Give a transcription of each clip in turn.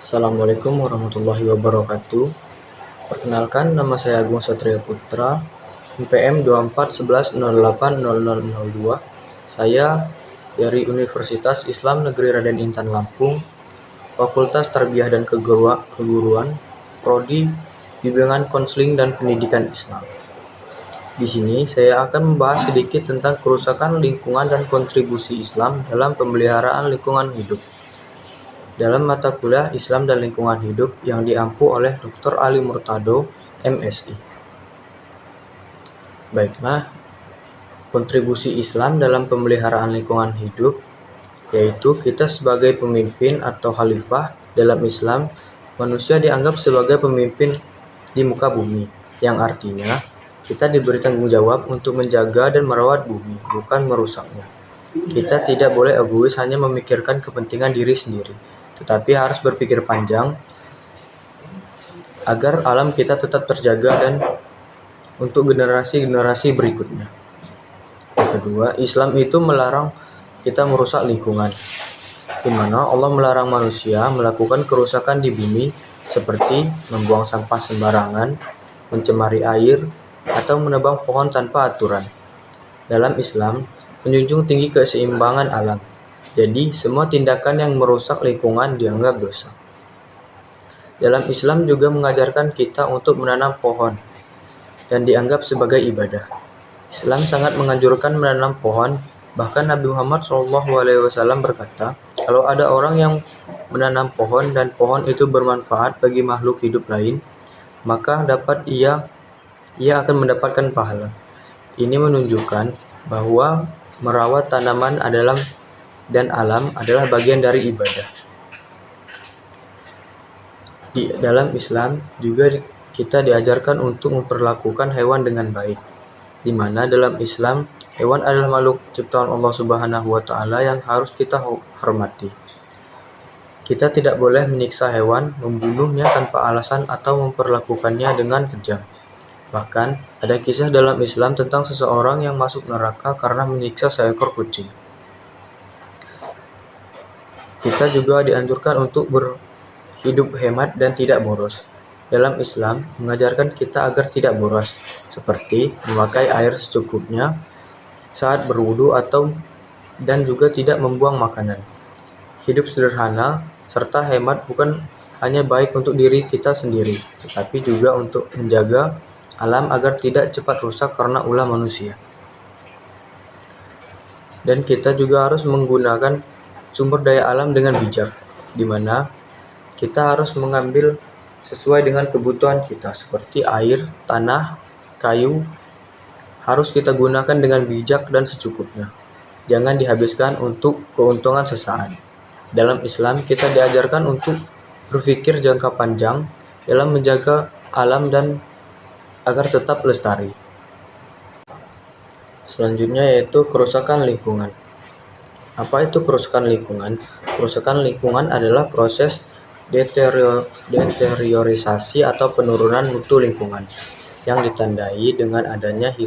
Assalamualaikum warahmatullahi wabarakatuh. Perkenalkan, nama saya Agung Satria Putra, NPM 2411080002. Saya dari Universitas Islam Negeri Raden Intan Lampung, Fakultas Tarbiyah dan Keguruan, Prodi Bimbingan Konseling dan Pendidikan Islam. Di sini saya akan membahas sedikit tentang kerusakan lingkungan dan kontribusi Islam dalam pemeliharaan lingkungan hidup. Dalam mata kuliah Islam dan Lingkungan Hidup yang diampu oleh Dr. Ali Murtado, MSI. Baiklah, kontribusi Islam dalam pemeliharaan lingkungan hidup, yaitu kita sebagai pemimpin atau khalifah dalam Islam, manusia dianggap sebagai pemimpin di muka bumi, yang artinya kita diberi tanggung jawab untuk menjaga dan merawat bumi, bukan merusaknya. Kita tidak boleh egois hanya memikirkan kepentingan diri sendiri, tetapi harus berpikir panjang agar alam kita tetap terjaga dan untuk generasi-generasi berikutnya. Yang kedua, Islam itu melarang kita merusak lingkungan, di mana Allah melarang manusia melakukan kerusakan di bumi seperti membuang sampah sembarangan, mencemari air, atau menebang pohon tanpa aturan. Dalam Islam, menjunjung tinggi keseimbangan alam. Jadi, semua tindakan yang merusak lingkungan dianggap dosa. Dalam Islam juga mengajarkan kita untuk menanam pohon dan dianggap sebagai ibadah. Islam sangat menganjurkan menanam pohon, bahkan Nabi Muhammad SAW berkata, kalau ada orang yang menanam pohon dan pohon itu bermanfaat bagi makhluk hidup lain, maka ia akan mendapatkan pahala. Ini menunjukkan bahwa merawat tanaman dan alam adalah bagian dari ibadah. Di dalam Islam juga kita diajarkan untuk memperlakukan hewan dengan baik, di mana dalam Islam hewan adalah makhluk ciptaan Allah Subhanahu wa Ta'ala yang harus kita hormati. Kita tidak boleh menyiksa hewan, membunuhnya tanpa alasan atau memperlakukannya dengan kejam. Bahkan ada kisah dalam Islam tentang seseorang yang masuk neraka karena menyiksa seekor kucing. Kita juga dianjurkan untuk berhidup hemat dan tidak boros. Dalam Islam mengajarkan kita agar tidak boros, seperti memakai air secukupnya saat berwudu dan juga tidak membuang makanan. Hidup sederhana serta hemat bukan hanya baik untuk diri kita sendiri, tetapi juga untuk menjaga alam agar tidak cepat rusak karena ulah manusia. Dan kita juga harus menggunakan sumber daya alam dengan bijak, di mana kita harus mengambil sesuai dengan kebutuhan kita, seperti air, tanah, kayu, harus kita gunakan dengan bijak dan secukupnya. Jangan dihabiskan untuk keuntungan sesaat. Dalam Islam, kita diajarkan untuk berpikir jangka panjang dalam menjaga alam dan agar tetap lestari. Selanjutnya yaitu kerusakan lingkungan. Apa itu kerusakan lingkungan? Kerusakan lingkungan adalah proses deteriorisasi atau penurunan mutu lingkungan yang ditandai dengan adanya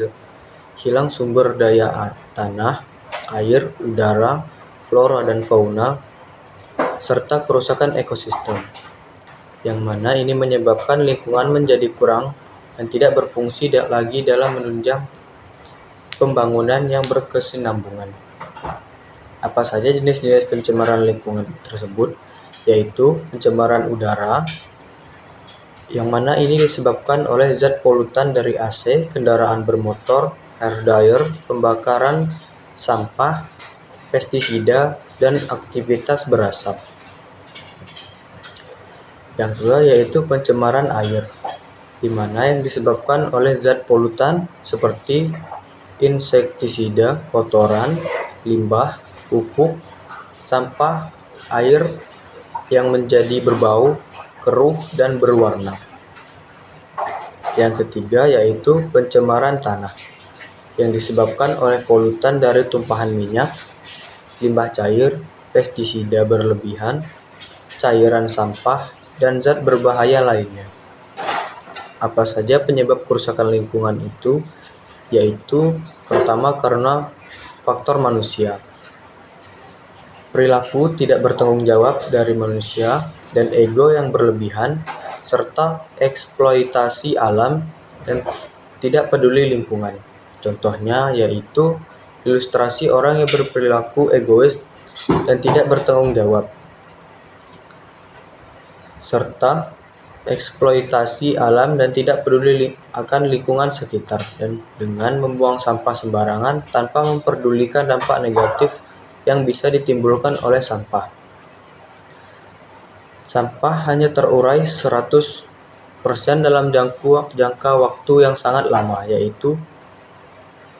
hilang sumber daya tanah, air, udara, flora dan fauna, serta kerusakan ekosistem, yang mana ini menyebabkan lingkungan menjadi kurang dan tidak berfungsi lagi dalam menunjang pembangunan yang berkesinambungan. Apa saja jenis-jenis pencemaran lingkungan tersebut? Yaitu pencemaran udara, yang mana ini disebabkan oleh zat polutan dari AC, kendaraan bermotor, hair dryer, pembakaran sampah, pestisida, dan aktivitas berasap. Yang kedua yaitu pencemaran air, di mana yang disebabkan oleh zat polutan seperti insektisida, kotoran, limbah, pupuk, sampah air yang menjadi berbau, keruh, dan berwarna. Yang ketiga yaitu pencemaran tanah, yang disebabkan oleh polutan dari tumpahan minyak, limbah cair, pestisida berlebihan, cairan sampah, dan zat berbahaya lainnya. Apa saja penyebab kerusakan lingkungan itu? Yaitu pertama karena faktor manusia. perilaku tidak bertanggung jawab dari manusia, dan ego yang berlebihan, serta eksploitasi alam dan tidak peduli lingkungan. Contohnya yaitu ilustrasi orang yang berperilaku egois dan tidak bertanggung jawab, serta eksploitasi alam dan tidak peduli akan lingkungan sekitar, dan dengan membuang sampah sembarangan tanpa memperdulikan dampak negatif yang bisa ditimbulkan oleh sampah. Sampah hanya terurai 100% dalam jangka waktu yang sangat lama, yaitu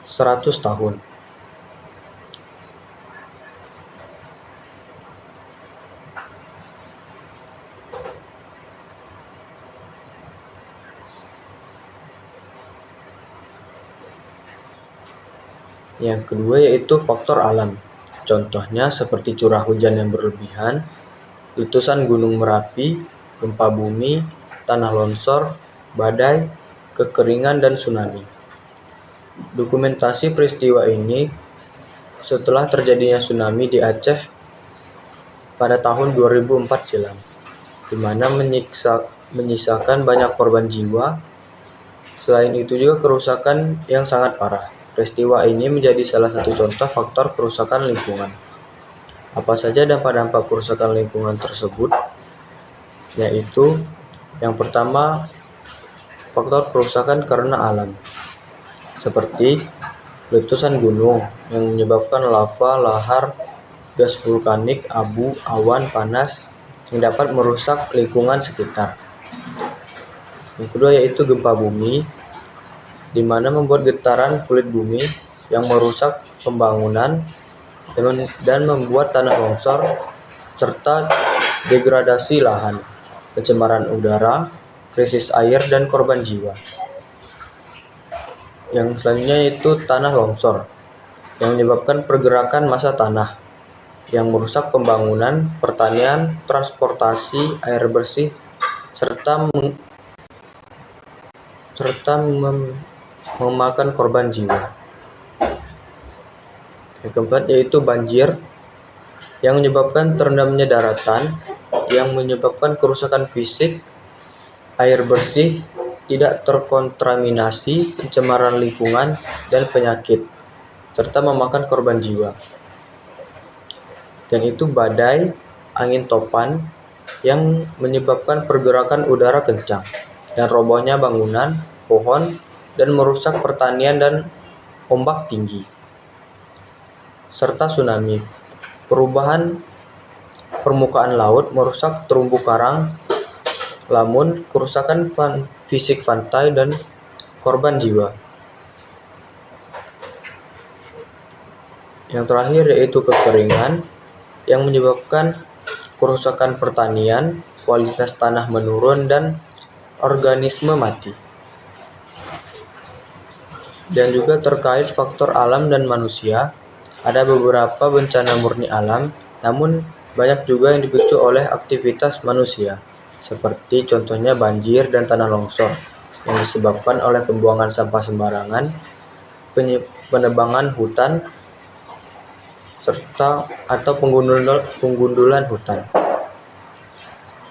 100 tahun. Yang kedua yaitu faktor alam. Contohnya seperti curah hujan yang berlebihan, letusan gunung Merapi, gempa bumi, tanah longsor, badai, kekeringan, dan tsunami. Dokumentasi peristiwa ini setelah terjadinya tsunami di Aceh pada tahun 2004 silam, di mana menyisakan banyak korban jiwa. Selain itu juga kerusakan yang sangat parah. Peristiwa ini menjadi salah satu contoh faktor kerusakan lingkungan. Apa saja dampak-dampak kerusakan lingkungan tersebut? Yaitu yang pertama, faktor kerusakan karena alam, seperti letusan gunung yang menyebabkan lava, lahar, gas vulkanik, abu, awan panas yang dapat merusak lingkungan sekitar. Yang kedua yaitu gempa bumi, di mana membuat getaran kulit bumi yang merusak pembangunan dan membuat tanah longsor, serta degradasi lahan, pencemaran udara, krisis air, dan korban jiwa. Yang selanjutnya yaitu tanah longsor, yang menyebabkan pergerakan massa tanah, yang merusak pembangunan, pertanian, transportasi, air bersih, serta memakan korban jiwa. Yang keempat yaitu banjir, yang menyebabkan terendamnya daratan, yang menyebabkan kerusakan fisik, air bersih tidak terkontaminasi, pencemaran lingkungan, dan penyakit, serta memakan korban jiwa. Dan itu badai, angin topan, yang menyebabkan pergerakan udara kencang dan robohnya bangunan, pohon, dan merusak pertanian dan ombak tinggi. Serta tsunami, perubahan permukaan laut merusak terumbu karang, lamun, kerusakan fisik pantai, dan korban jiwa. Yang terakhir yaitu kekeringan, yang menyebabkan kerusakan pertanian, kualitas tanah menurun, dan organisme mati. Dan juga terkait faktor alam dan manusia, ada beberapa bencana murni alam, namun banyak juga yang dipicu oleh aktivitas manusia, seperti contohnya banjir dan tanah longsor, yang disebabkan oleh pembuangan sampah sembarangan, penebangan hutan, serta atau penggundulan hutan.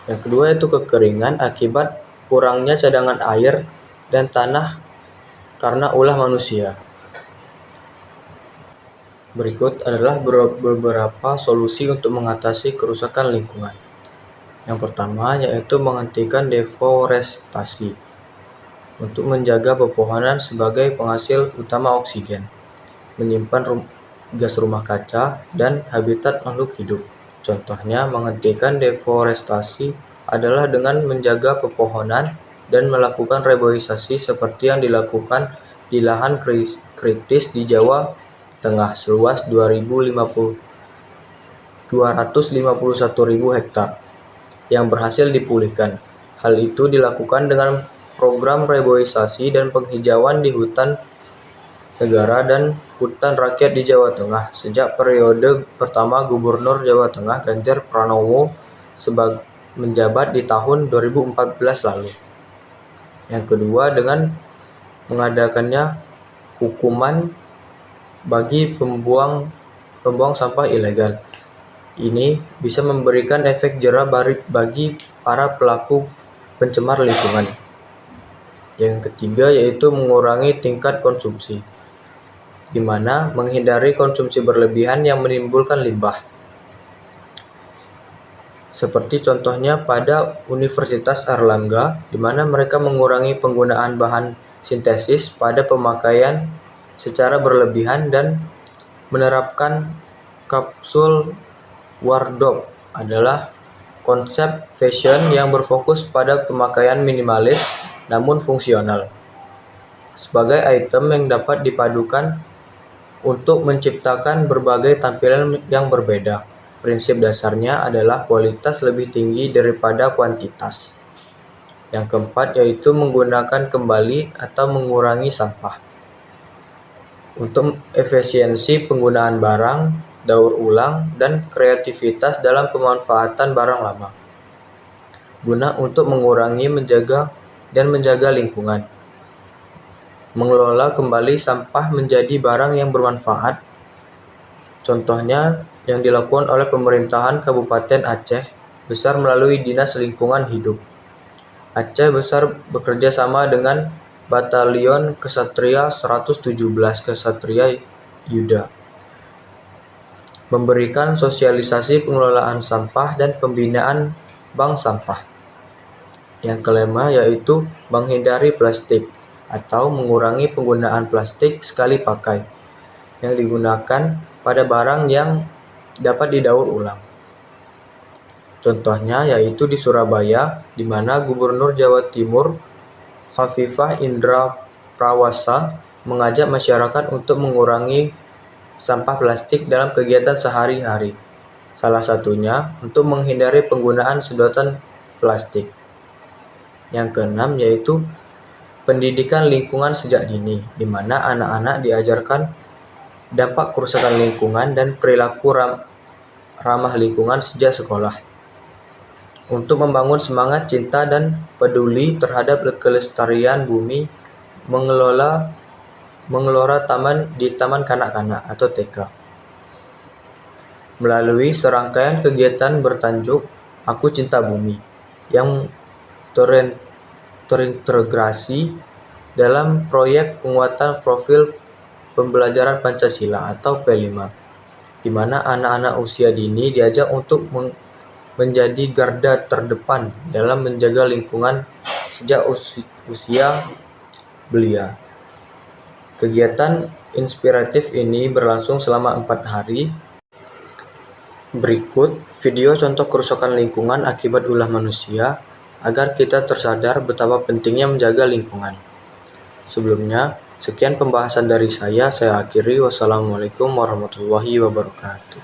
Yang kedua yaitu kekeringan akibat kurangnya cadangan air dan tanah karena ulah manusia. Berikut adalah beberapa solusi untuk mengatasi kerusakan lingkungan. Yang pertama yaitu menghentikan deforestasi untuk menjaga pepohonan sebagai penghasil utama oksigen, menyimpan gas rumah kaca, dan habitat makhluk hidup. Contohnya, menghentikan deforestasi adalah dengan menjaga pepohonan dan melakukan reboisasi seperti yang dilakukan di lahan kritis di Jawa Tengah seluas 251.000 hektar yang berhasil dipulihkan. Hal itu dilakukan dengan program reboisasi dan penghijauan di hutan negara dan hutan rakyat di Jawa Tengah sejak periode pertama Gubernur Jawa Tengah Ganjar Pranowo menjabat di tahun 2014 lalu. Yang kedua, dengan mengadakannya hukuman bagi pembuang sampah ilegal. ini bisa memberikan efek jera bagi para pelaku pencemar lingkungan. Yang ketiga yaitu mengurangi tingkat konsumsi, di mana menghindari konsumsi berlebihan yang menimbulkan limbah. Seperti contohnya pada Universitas Airlangga, di mana mereka mengurangi penggunaan bahan sintesis pada pemakaian secara berlebihan dan menerapkan kapsul wardrobe adalah konsep fashion yang berfokus pada pemakaian minimalis namun fungsional sebagai item yang dapat dipadukan untuk menciptakan berbagai tampilan yang berbeda. Prinsip dasarnya adalah kualitas lebih tinggi daripada kuantitas. Yang keempat yaitu menggunakan kembali atau mengurangi sampah. Untuk efisiensi penggunaan barang, daur ulang, dan kreativitas dalam pemanfaatan barang lama. Guna untuk mengurangi, menjaga lingkungan. Mengelola kembali sampah menjadi barang yang bermanfaat. Contohnya yang dilakukan oleh pemerintahan Kabupaten Aceh Besar melalui Dinas Lingkungan Hidup. Aceh Besar bekerja sama dengan Batalion Kesatria 117 Kesatria Yuda, memberikan sosialisasi pengelolaan sampah dan pembinaan bank sampah. Yang kelima yaitu menghindari plastik atau mengurangi penggunaan plastik sekali pakai yang digunakan pada barang yang dapat didaur ulang. Contohnya yaitu di Surabaya, di mana Gubernur Jawa Timur Khofifah Indra Prawasa mengajak masyarakat untuk mengurangi sampah plastik dalam kegiatan sehari-hari. Salah satunya untuk menghindari penggunaan sedotan plastik. Yang keenam yaitu pendidikan lingkungan sejak dini, di mana anak-anak diajarkan dampak kerusakan lingkungan dan perilaku ramah lingkungan sejak sekolah. Untuk membangun semangat cinta dan peduli terhadap kelestarian bumi, mengelola taman di Taman Kanak-kanak atau TK. Melalui serangkaian kegiatan bertajuk Aku Cinta Bumi yang terintegrasi dalam proyek penguatan profil pembelajaran Pancasila atau P5, di mana anak-anak usia dini diajak untuk menjadi garda terdepan dalam menjaga lingkungan sejak usia belia. Kegiatan inspiratif ini berlangsung selama 4 hari. Berikut video contoh kerusakan lingkungan akibat ulah manusia agar kita tersadar betapa pentingnya menjaga lingkungan. Sebelumnya, sekian pembahasan dari saya akhiri. Wassalamualaikum warahmatullahi wabarakatuh.